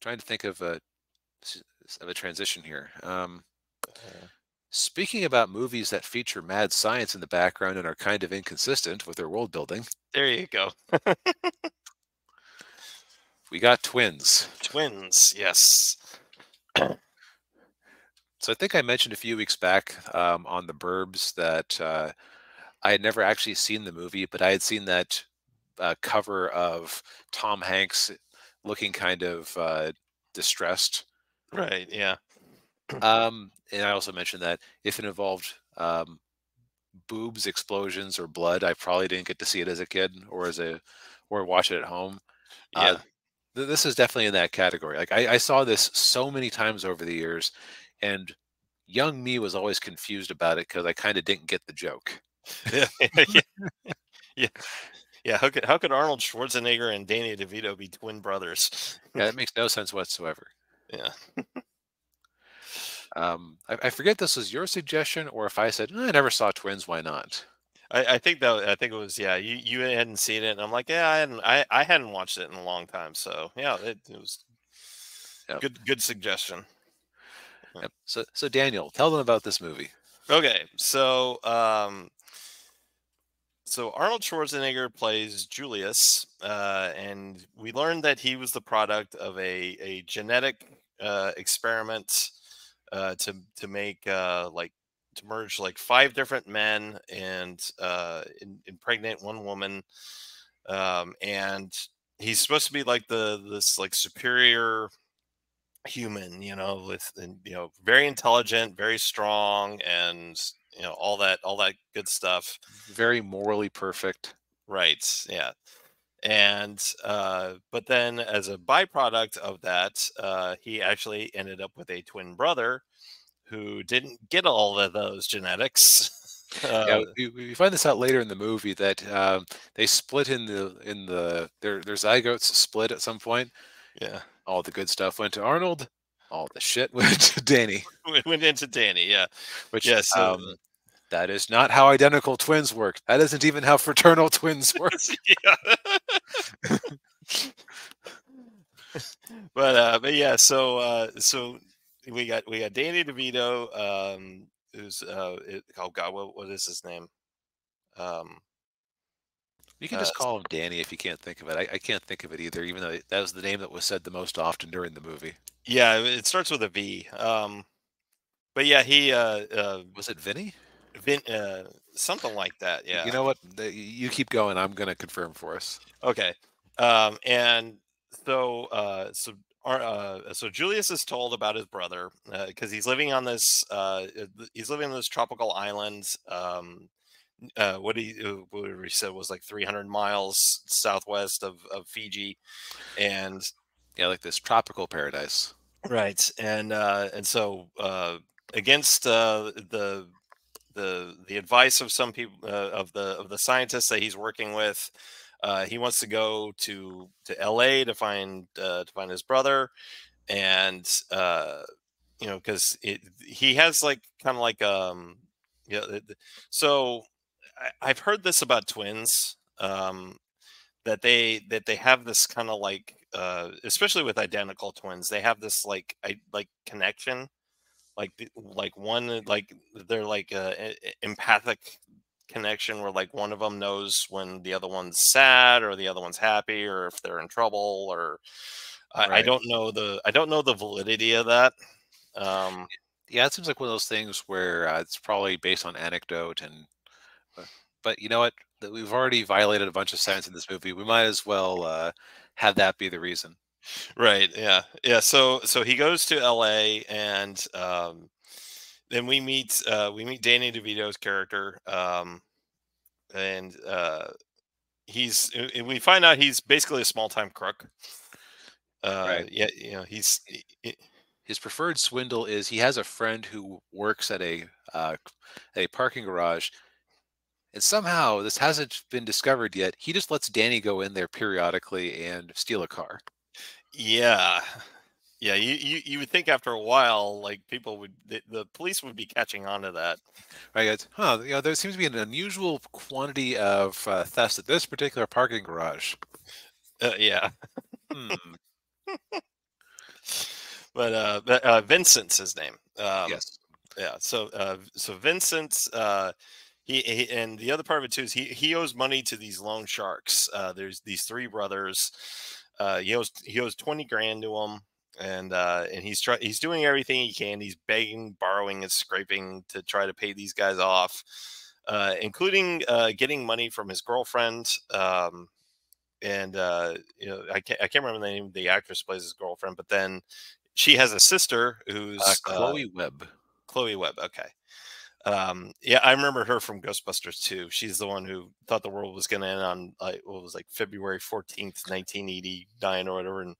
Trying to think of a transition here. Uh, Speaking about movies that feature mad science in the background and are kind of inconsistent with their world building, there you go. we got Twins. Twins, yes. So I think I mentioned a few weeks back on the Burbs that I had never actually seen the movie, but I had seen that cover of Tom Hanks looking kind of distressed. Right, yeah. And I also mentioned that if it involved boobs, explosions, or blood, I probably didn't get to see it as a kid or watch it at home. Uh, Yeah. this is definitely in that category. Like I saw this so many times over the years, and young me was always confused about it because I kind of didn't get the joke. Yeah. Yeah. Yeah. Yeah. How could Arnold Schwarzenegger and Danny DeVito be twin brothers? Yeah, that makes no sense whatsoever. Yeah. I forget this was your suggestion or if I said, I never saw Twins, why not? I think it was, yeah, you hadn't seen it, and I'm like, yeah, I hadn't watched it in a long time, so yeah, it was Yep, good suggestion. Yeah. yep. So Daniel, tell them about this movie. Okay, so Arnold Schwarzenegger plays Julius, and we learned that he was the product of a genetic experiment to make like to merge like five different men and impregnate one woman, and he's supposed to be like this like superior human, with and very intelligent, very strong, and all that good stuff. Very morally perfect. Right. Yeah. And but then as a byproduct of that, he actually ended up with a twin brother who didn't get all of those genetics. Yeah, we find this out later in the movie that they split their zygotes split at some point. Yeah. All the good stuff went to Arnold. All the shit went to Danny, Went into Danny. Yeah. which Yeah. So that is not how identical twins work. That isn't even how fraternal twins work. yeah. But yeah, so we got Danny DeVito, who's oh god, what is his name? Um You can uh just call him Danny if you can't think of it. I can't think of it either, even though that was the name that was said the most often during the movie. yeah, it starts with a V. But yeah, he Was it Vinny? Vin something like that, You yeah. know what? You keep going. I'm going to confirm for us. Okay. And so Julius is told about his brother because he's living on this tropical island. What did we said was like 300 miles southwest of Fiji, and Yeah, like this tropical paradise. right, and so against the advice of some people of the scientists that he's working with, he wants to go to LA to find his brother, and because he has like kind of like so I've heard this about twins, that they have this kind of like especially with identical twins, they have this like connection, like one like they're like empathic connection where like one of them knows when the other one's sad or the other one's happy or if they're in trouble, or I Right. don't know the validity of that. um Yeah, it seems like one of those things where it's probably based on anecdote uh, but you know what? That we've already violated a bunch of science in this movie. We might as well have that be the reason. right, yeah, yeah, so he goes to LA, and then we meet Danny DeVito's character, and we find out he's basically a small-time crook. Right. Yeah, His preferred swindle is he has a friend who works at a parking garage, and somehow this hasn't been discovered yet. He just lets Danny go in there periodically and steal a car. yeah, yeah. You would think after a while, like the police would be catching on to that. Right? Guys, huh? There seems to be an unusual quantity of theft at this particular parking garage. Yeah, Hmm. Vincent's his name. Yes. Yeah. So Vincent, he and the other part of it too is he owes money to these loan sharks. There's these three brothers. He owes 20 grand to them, and he's doing everything he can. He's begging, borrowing, and scraping to try to pay these guys off, including getting money from his girlfriend. And I can't remember the name of the actress who plays his girlfriend, but then she has a sister who's Chloe Webb. Chloe Webb. Okay. Yeah, I remember her from Ghostbusters too. She's the one who thought the world was going to end on what was like February 14th, 1989 or whatever, and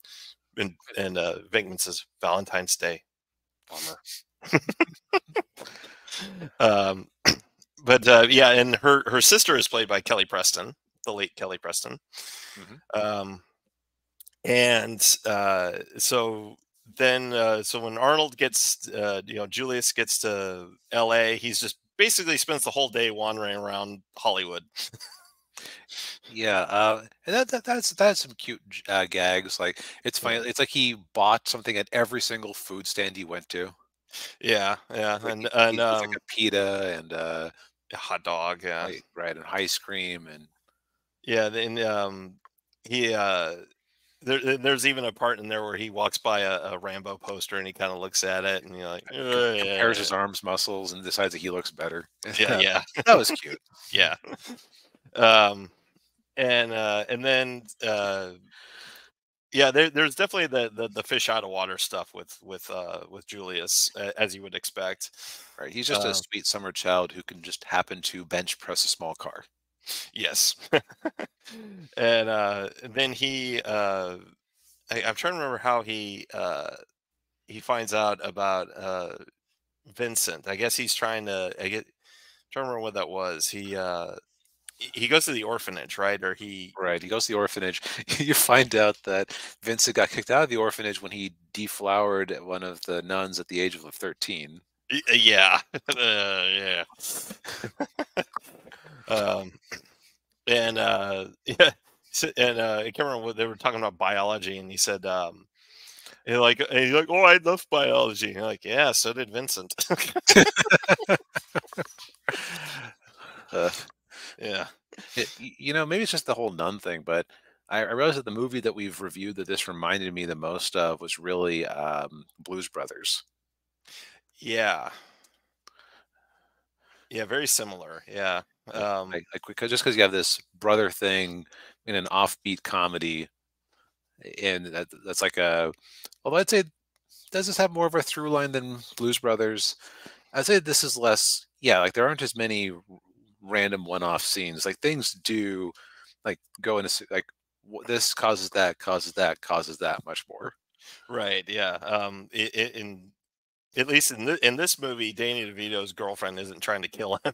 Venkman says Valentine's Day. Bummer. um, but yeah, and her sister is played by Kelly Preston, the late Kelly Preston. Hmm. And so when Arnold gets, Julius gets to L.A., he's just basically spends the whole day wandering around Hollywood. Yeah, and that's some cute gags. Like it's funny. Yeah, It's like he bought something at every single food stand he went to. yeah, yeah. Like he And gets like a pita and a hot dog. Yeah, right, and ice cream and yeah. And he there's even a part in there where he walks by a Rambo poster and he kind of looks at it and you're like, compares yeah, his arms muscles and decides that he looks better. yeah, yeah, That was cute. yeah. Um, and then yeah, there's definitely the fish out of water stuff with Julius, as you would expect. Right, he's just a Um, sweet summer child who can just happen to bench press a small car. yes, and then I'm trying to remember how he finds out about Vincent. I guess he's trying to remember what that was. He goes to the orphanage, right? Or he Right, he goes to the orphanage. You find out that Vincent got kicked out of the orphanage when he deflowered one of the nuns at the age of 13. yeah, yeah. um, and yeah, and I can't remember what they were talking about biology, and he said, he's like, oh, I love biology. And you're like, yeah, so did Vincent. Uh, Yeah, maybe it's just the whole nun thing, but I realized that the movie that we've reviewed that this reminded me the most of was really Blues Brothers. yeah, yeah, very similar. Yeah, Yeah, just because you have this brother thing in an offbeat comedy, and that's like although I'd say does this have more of a through line than Blues Brothers? I'd say this is less. Yeah, like there aren't as many random one-off scenes. Like things do, like go into like this causes that, causes that, causes that much more. right. Yeah. In at least in this movie, Danny DeVito's girlfriend isn't trying to kill him.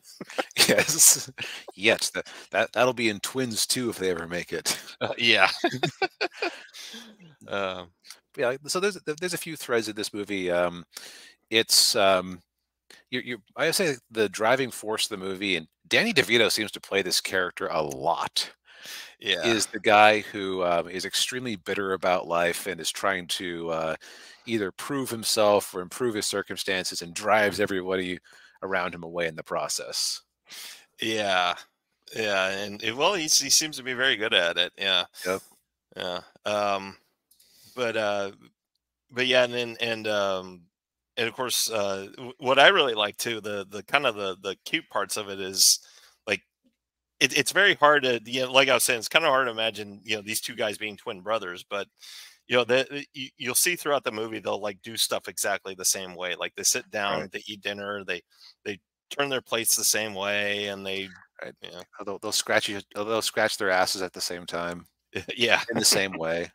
Yes, yes. That'll be in Twins too if they ever make it. Yeah. um, Yeah. So there's a few threads in this movie. It's you I say the driving force of the movie, and Danny DeVito seems to play this character a lot. yeah. Is the guy who is extremely bitter about life and is trying to either prove himself or improve his circumstances and drives everybody around him away in the process. Yeah. Yeah. And well, he seems to be very good at it. Yeah. Yep. Yeah. But but yeah, and of course, what I really like too, the kind of the cute parts of it is like it's very hard to, like I was saying, it's kind of hard to imagine, these two guys being twin brothers, but you'll see throughout the movie they'll like do stuff exactly the same way. Like they sit Right. down, they eat dinner, they turn their plates the same way, and they, Right. you know, They'll scratch their asses at the same time yeah, in the same way.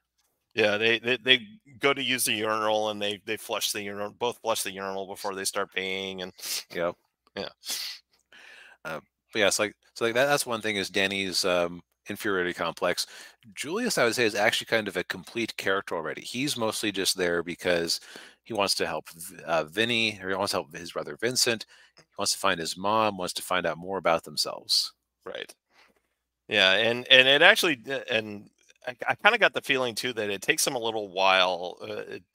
yeah, they go to use the urinal and they flush the urinal, both flush the urinal before they start peeing, and Yep. yeah, Uh, but yeah, it's like that's one thing is Danny's inferiority complex. Julius, I would say, is actually kind of a complete character already. He's mostly just there because he wants to help Vinny, or he wants to help his brother Vincent. He wants to find his mom, wants to find out more about themselves. right. Yeah, and it actually, and I kind of got the feeling too that it takes him a little while.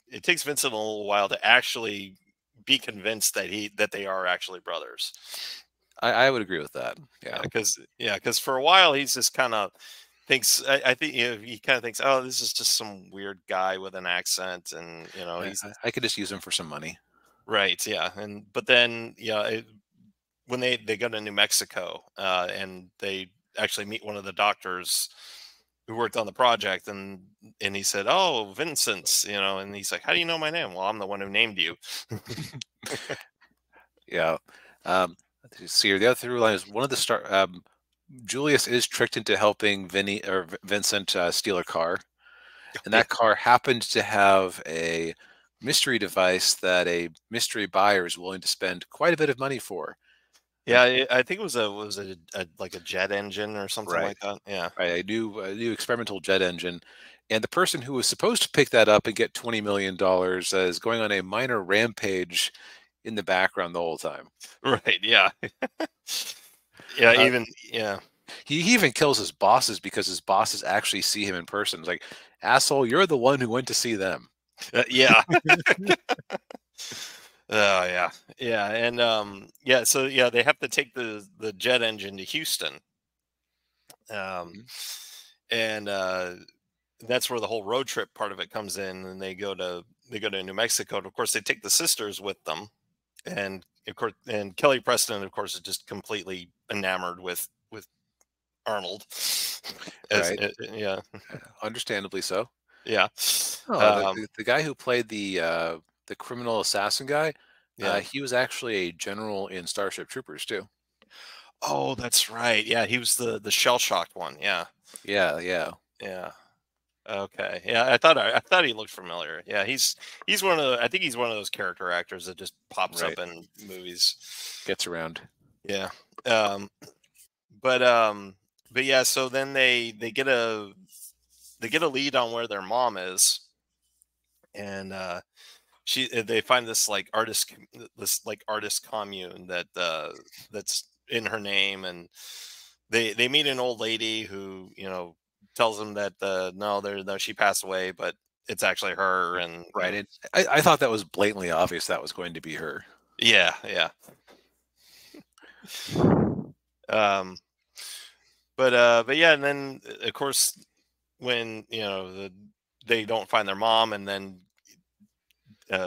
It takes Vincent a little while to actually be convinced that they are actually brothers. I would agree with that. Yeah. Because for a while he's just kind of thinks. I think he kind of thinks, oh, this is just some weird guy with an accent, and he's I could just use him for some money. right. Yeah, but then when they go to New Mexico and they actually meet one of the doctors who worked on the project, and he said, "Oh, Vincent," and he's like, "How do you know my name?" "Well, I'm the one who named you." Yeah. See here, the other through line is one of the Julius is tricked into helping Vincent steal a car, and Yeah, that car happened to have a mystery device that a mystery buyer is willing to spend quite a bit of money for. yeah. I think it was like a jet engine or something Right. like that. Yeah. Right, a new experimental jet engine, and the person who was supposed to pick that up and get $20 million is going on a minor rampage in the background the whole time. Right. Yeah. Yeah. Uh, Even yeah. he even kills his bosses because his bosses actually see him in person. It's like, asshole, you're the one who went to see them. Yeah. Oh yeah. Yeah. And yeah. So yeah, they have to take the jet engine to Houston. Um, Mhm. and that's where the whole road trip part of it comes in, and they go to New Mexico, and of course they take the sisters with them, and of course, and Kelly Preston, of course, is just completely enamored with Arnold. As Right, yeah, understandably so. yeah, Oh, um, the guy who played the criminal assassin guy, yeah. he was actually a general in Starship Troopers too. Oh, that's right. Yeah, he was the shell shocked one. Yeah, Yeah, yeah, yeah. Okay. Yeah, I thought he looked familiar. Yeah, he's one of I think he's one of those character actors that just pops right. up in movies. Gets around. Yeah. Um, but yeah, so then they get a lead on where their mom is, and they find this like artist commune that's in her name, and they meet an old lady who tells them that no, she passed away, but it's actually her, and Right. I thought that was blatantly obvious that was going to be her. yeah, yeah. Um, but yeah, and then of course when they don't find their mom, and then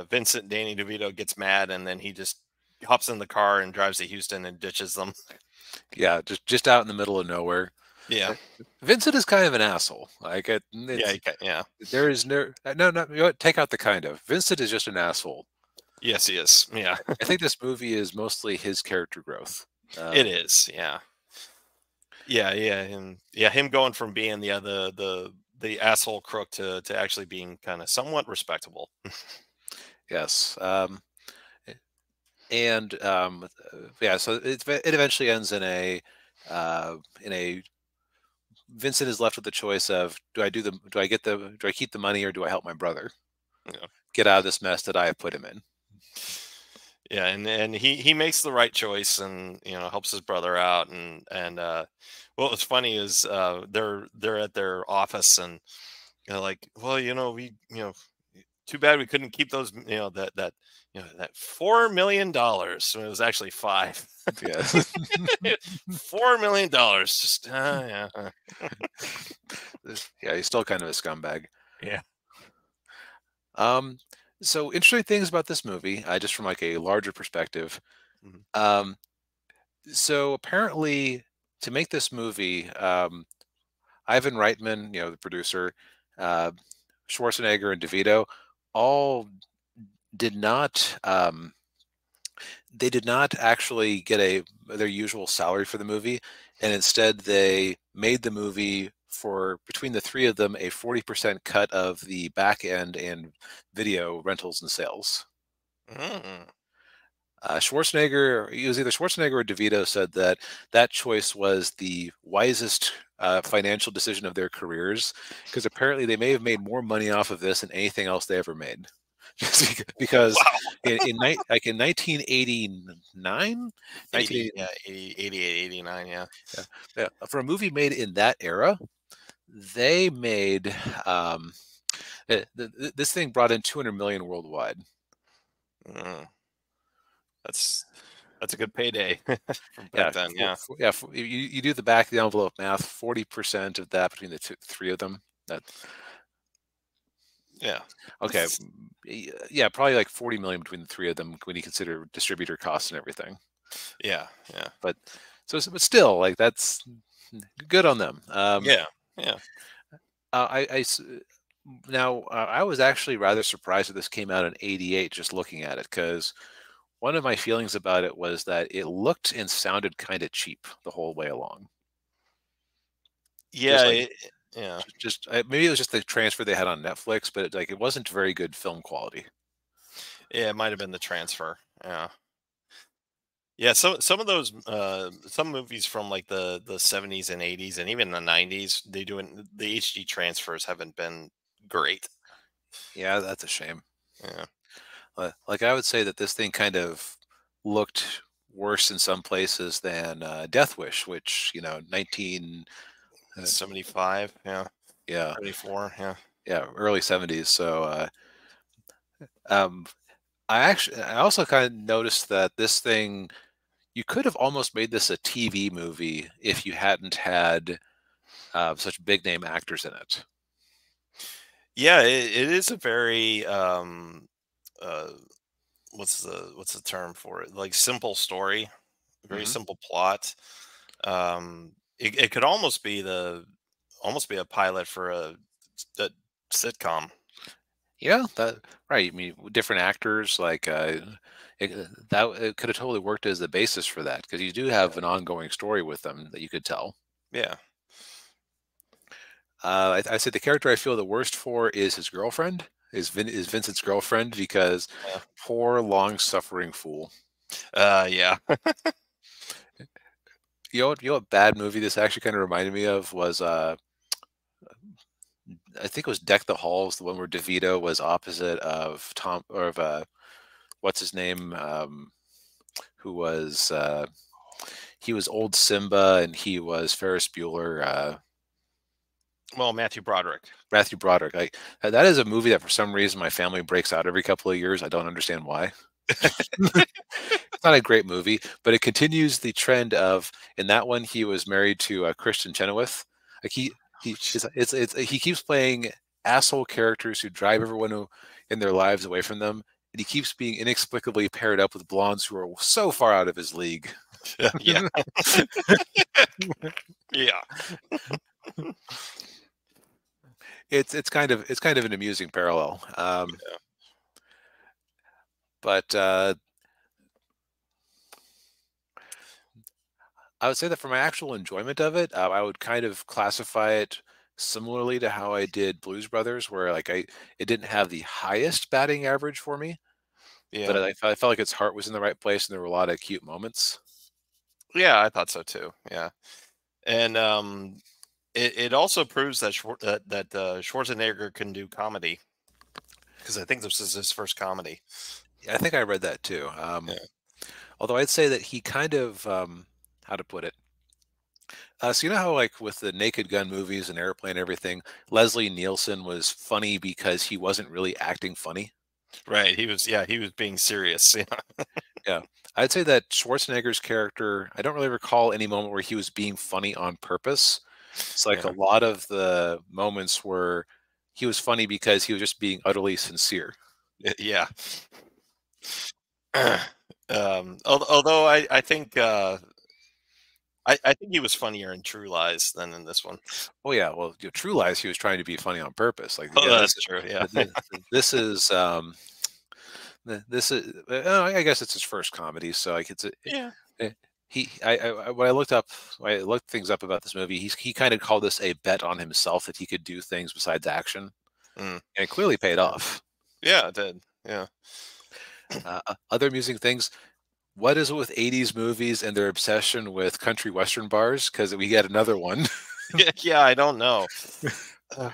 Vincent Danny DeVito gets mad, and then he just hops in the car and drives to Houston and ditches them. Yeah, just out in the middle of nowhere. Yeah, Uh, Vincent is kind of an asshole. Like yeah, it's yeah. there is no, you know what? Take out the kind of. Vincent is just an asshole. Yes, he is. Yeah, I think this movie is mostly his character growth. it is. Yeah, yeah, yeah, him going from being the asshole crook to actually being kind of somewhat respectable. Yes. And yeah, so it eventually ends in a Vincent is left with the choice of do I keep the money or do I help my brother Yeah, get out of this mess that I have put him in? yeah, and he makes the right choice, and helps his brother out, and what was funny is they're at their office, and like, well, we too bad we couldn't keep those, that $4 million when it was actually five. Yeah. $4 million, just yeah, Yeah, he's still kind of a scumbag. yeah. Um, so interesting things about this movie, just from like a larger perspective. Mhm. Um, so apparently, to make this movie, Ivan Reitman, the producer, uh, Schwarzenegger and DeVito, all did not. They did not actually get their usual salary for the movie, and instead they made the movie for between the three of them a 40% cut of the back end and video rentals and sales. Mm. Schwarzenegger, it was either Schwarzenegger or DeVito said that that choice was the wisest financial decision of their careers because apparently they may have made more money off of this than anything else they ever made. Because Wow. like in 1989, 80, 1980, yeah, 80, 88, 89, yeah. yeah, yeah, for a movie made in that era, they made this thing brought in 200 million worldwide. Mm, that's that's a good payday from back Yeah, then. Yeah, you do the back of the envelope math. 40% of that between the three of them. That yeah, okay, yeah, probably like 40 million between the three of them when you consider distributor costs and everything. yeah, yeah, But but still, like that's good on them. yeah, yeah. Now I was actually rather surprised that this came out in '88. Just looking at it, because one of my feelings about it was that it looked and sounded kind of cheap the whole way along. Yeah, Just like yeah, maybe it was just the transfer they had on Netflix, but like it wasn't very good film quality. yeah. It might have been the transfer. Yeah, yeah. Some of those some movies from like the 70s and 80s and even the 90s, they doing the HD transfers haven't been great. Yeah, that's a shame. Yeah, Like I would say that this thing kind of looked worse in some places than Death Wish, which 19 uh, 75. Yeah, yeah 74. Yeah. early '70s. So um, I also kind of noticed that this thing you could have almost made this a TV movie if you hadn't had such big name actors in it. Yeah, it is a very uh what's the term for it? Like simple story, very Hmm. simple plot. It could almost be a pilot for a sitcom. Yeah, that right. I mean, different actors like that it could have totally worked as the basis for that because you do have an ongoing story with them that you could tell. Yeah. I say the character I feel the worst for is his girlfriend, is Vincent's girlfriend because Yeah. poor long-suffering fool. Yeah. You know what bad movie this actually kind of reminded me of was I think it was Deck the Halls, the one where DeVito was opposite of Tom or of what's his name, who was he was old Simba and he was Ferris Bueller. Well, Matthew Broderick. Matthew Broderick. Like that is a movie that for some reason my family breaks out every couple of years. I don't understand why. It's not a great movie, but it continues the trend of in that one he was married to Christian Chenoweth. Like he keeps playing asshole characters who drive everyone in their lives away from them, and he keeps being inexplicably paired up with blondes who are so far out of his league. Yeah. Yeah. It's kind of an amusing parallel. But I would say that for my actual enjoyment of it, I would kind of classify it similarly to how I did Blues Brothers, where like it didn't have the highest batting average for me, but Yeah. I felt like its heart was in the right place, and there were a lot of cute moments. Yeah, I thought so too. Yeah. And it also proves that Schwarzenegger can do comedy, because I think this is his first comedy. Yeah, I think I read that too. Yeah. Although I'd say that he kind of how to put it. So you know how like with the Naked Gun movies and Airplane and everything, Leslie Nielsen was funny because he wasn't really acting funny. Right. He was being serious. Yeah. Yeah. I'd say that Schwarzenegger's character, I don't really recall any moment where he was being funny on purpose. It's like a Yeah. lot of the moments where he was funny because he was just being utterly sincere. Yeah. Although I think I think he was funnier in True Lies than in this one. Oh yeah, well, True Lies, he was trying to be funny on purpose. Like, Oh, yeah, that's true. Yeah. this is this is I guess it's his first comedy, so like Yeah. eh, when I looked things up about this movie, he kind of called this a bet on himself that he could do things besides action, Mm. and it clearly paid off. Yeah, it did. Yeah. Other amusing things. What is it with '80s movies and their obsession with country western bars? Because we get another one. Yeah, yeah, I don't know. Uh,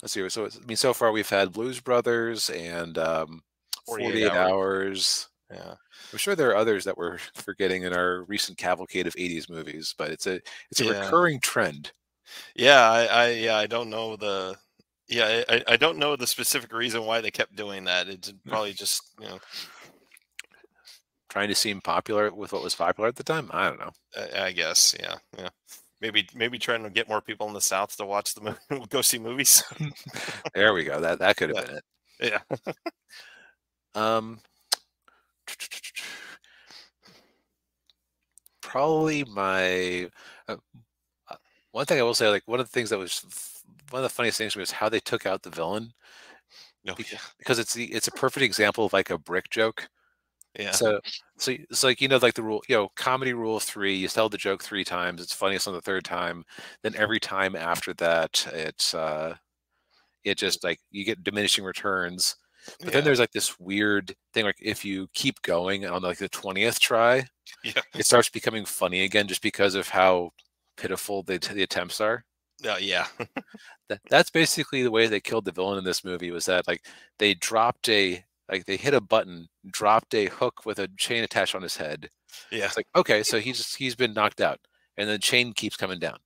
Let's see. So I mean, so far we've had Blues Brothers and 48 48 hours. Hours. Yeah. I'm sure there are others that we're forgetting in our recent cavalcade of '80s movies, but it's a Yeah. recurring trend. Yeah, I don't know the yeah, I don't know the specific reason why they kept doing that. It's probably just, Trying to seem popular with what was popular at the time. I don't know. I guess, yeah, yeah. Maybe trying to get more people in the South to watch the movie, go see movies. There we go. That could have Yeah, been it. yeah, Um, probably my uh, uh, one thing I will say, like one of the things that was one of the funniest things to me was how they took out the villain no, because it's a perfect example of like a brick joke. yeah, So so it's like like the rule, comedy rule of three. You tell the joke three times. It's funniest on the third time. Then every time after that, it just like you get diminishing returns. But then yeah, there's like this weird thing, like if you keep going on like the 20th try, yeah, it starts becoming funny again just because of how pitiful the attempts are. yeah, That's basically the way they killed the villain in this movie was that like they dropped a like they hit a button, dropped a hook with a chain attached on his head. yeah, It's like, okay, so he's been knocked out. And then the chain keeps coming down.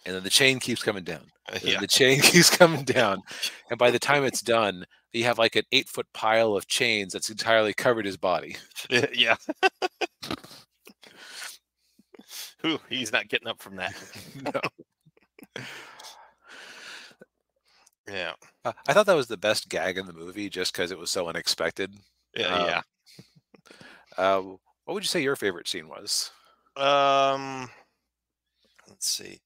And then the chain keeps coming down. And then yeah, the chain keeps coming down. And by the time it's done, you have like an 8-foot pile of chains that's entirely covered his body. yeah. Whew, he's not getting up from that. No. Yeah, I thought that was the best gag in the movie just because it was so unexpected. yeah, yeah. Um, what would you say your favorite scene was? Um, let's see.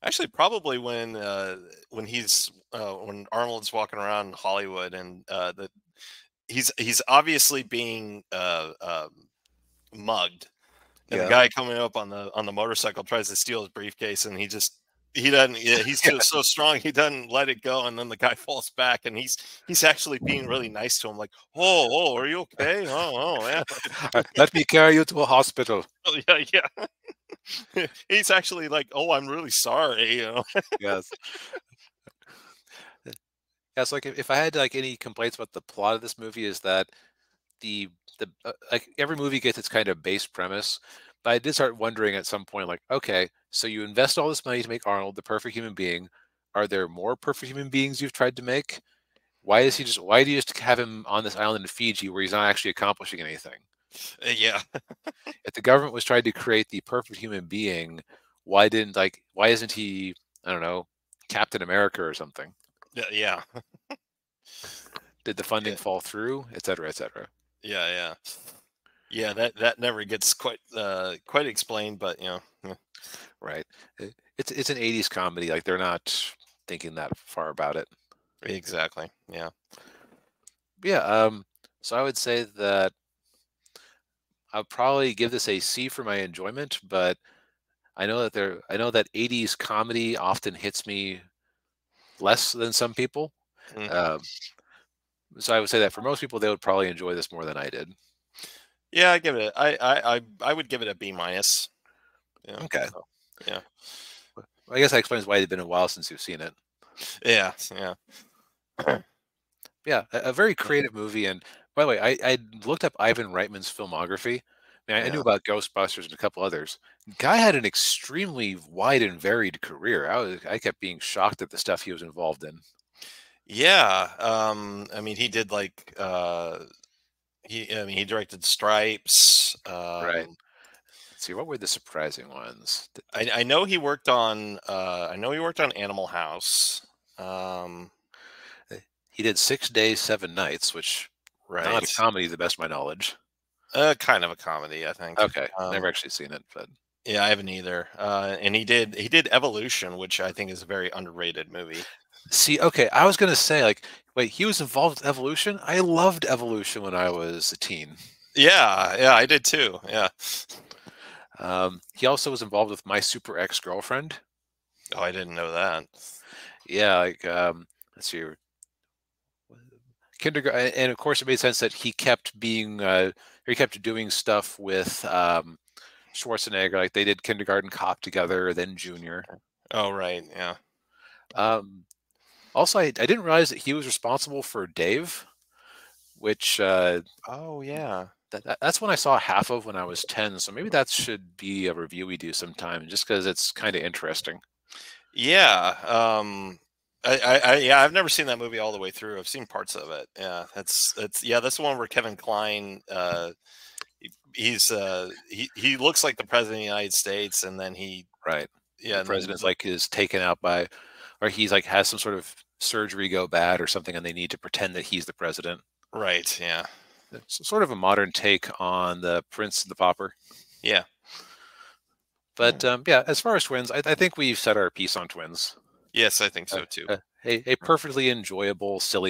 Actually, probably when Arnold's walking around Hollywood and he's obviously being mugged, and the Yeah. guy coming up on the motorcycle tries to steal his briefcase, and he doesn't, yeah, he's Yeah. just so strong he doesn't let it go, and then the guy falls back, and he's actually being really nice to him, like, oh, are you okay? Oh, yeah. Let me carry you to a hospital. Oh, yeah, yeah. He's actually like, oh, I'm really sorry. Yes. Yeah, so like if I had like any complaints about the plot of this movie is that the like every movie gets its kind of base premise, but I did start wondering at some point, like, okay, so you invest all this money to make Arnold the perfect human being. Are there more perfect human beings you've tried to make? Why do you just have him on this island in Fiji where he's not actually accomplishing anything? Yeah, If the government was trying to create the perfect human being, why isn't he, I don't know, Captain America or something? yeah, yeah, Did the yeah, funding fall through, et cetera, et cetera? yeah, yeah. Yeah, that never gets quite explained, but yeah, Right. It's an 80s comedy. Like they're not thinking that far about it. exactly. Yeah. Yeah, so I would say that I'll probably give this a C for my enjoyment, but I know that 80s comedy often hits me less than some people. Mm. Um, so I would say that for most people, they would probably enjoy this more than I did. Yeah, I give it. I would give it a B minus. Yeah. Okay. So yeah. Well, I guess that explains why it's been a while since you've seen it. Yeah. Yeah. Yeah, a very creative movie. And by the way, I looked up Ivan Reitman's filmography. I knew Yeah. about Ghostbusters and a couple others. Guy had an extremely wide and varied career. I kept being shocked at the stuff he was involved in. Yeah. I mean, he did like I mean, he directed Stripes. Right. Let's see, what were the surprising ones? I know he worked on Animal House. Um, He did 6 Days, 7 Nights, which not a right. comedy, to the best of my knowledge. Kind of a comedy, I think. Okay, never actually seen it, but Yeah, I haven't either. And he did Evolution, which I think is a very underrated movie. see, okay, I was gonna say, like, wait, he was involved with Evolution? I loved Evolution when I was a teen. Yeah, yeah, I did too. Yeah. He also was involved with My Super Ex-Girlfriend. Oh, I didn't know that. Yeah, like, let's see, kindergarten, and of course, it made sense that he kept doing stuff with Schwarzenegger. Like they did Kindergarten Cop together, then Junior. Oh, right. Yeah. Um, Also, I didn't realize that he was responsible for Dave, which Oh, yeah. that's when I saw half of when I was 10. So maybe that should be a review we do sometime, just because it's kind of interesting. Yeah. Yeah, I've never seen that movie all the way through. I've seen parts of it. Yeah, that's the one where Kevin Kline, he looks like the president of the United States, and then Right. yeah, The and then president's like is taken out by, or he's like has some sort of surgery go bad or something, and they need to pretend that he's the president. right, yeah, It's sort of a modern take on the Prince and the Pauper. yeah, But yeah, as far as Twins, I think we've said our piece on Twins. yes, I think so too. A perfectly enjoyable, silly